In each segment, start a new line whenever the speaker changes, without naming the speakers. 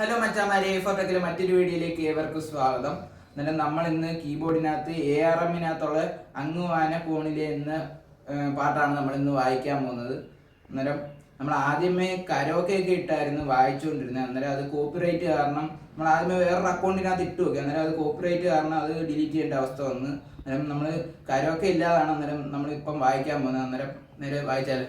Hello മച്ചാമാരെ, ഫോട്ടോക്കിലെ മറ്റൊരു വീഡിയോയിലേക്ക് ഏവർക്കും സ്വാഗതം. അന്നേരം നമ്മൾ ഇന്ന് കീബോർഡിനകത്ത് ARM-നകത്തുള്ള അങ്ങുവാന കോണിലെ എന്ന പാട്ടാണ് നമ്മൾ ഇന്ന് വായിക്കാൻ പോകുന്നത്. അന്നേരം നമ്മൾ ആദ്യമേ കരോക്കെയൊക്കെ ഇട്ടായിരുന്നു വായിച്ചുകൊണ്ടിരുന്നത്. അന്നേരം അത് കോപ്പിറൈറ്റ് കാരണം നമ്മൾ ആദ്യമേ വേറൊരു അക്കൗണ്ടിനകത്ത് ഇട്ട് നോക്കി. അന്നേരം അത് കോപ്പിറൈറ്റ് കാരണം അത് ഡിലീറ്റ് ചെയ്യേണ്ട അവസ്ഥ വന്ന്. അന്നേരം നമ്മൾ കരോക്കെ ഇല്ലാതാണ് അന്നേരം നമ്മളിപ്പം വായിക്കാൻ പോകുന്നത്. അന്നേരം നേരെ വായിച്ചാൽ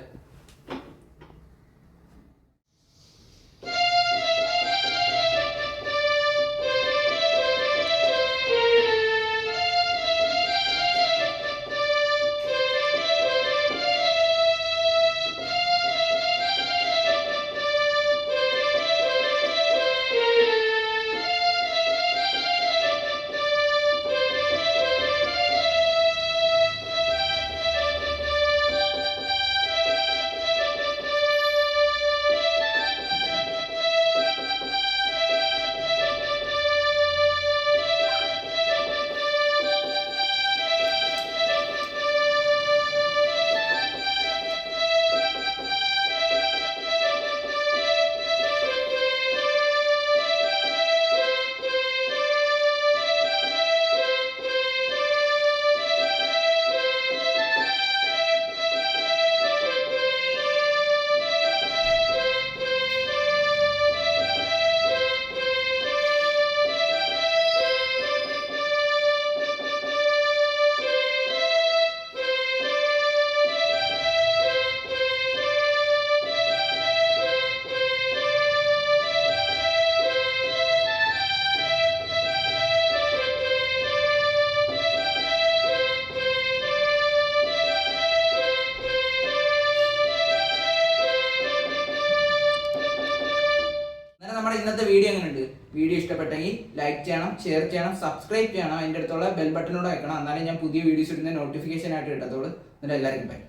നമ്മുടെ ഇന്നത്തെ വീഡിയോ എങ്ങനെയുണ്ട്? വീഡിയോ ഇഷ്ടപ്പെട്ടെങ്കിൽ ലൈക്ക് ചെയ്യണം, ഷെയർ ചെയ്യണം, സബ്സ്ക്രൈബ് ചെയ്യണം. അതിൻ്റെ അടുത്തുള്ള ബെൽ ബട്ടനോട് വെക്കണം. എന്നാലും ഞാൻ പുതിയ വീഡിയോസ് ഇടുന്ന നോട്ടിഫിക്കേഷൻ ആയിട്ട് കിട്ടത്തുള്ളൂ. എന്നിട്ട് എല്ലാവർക്കും ബൈ.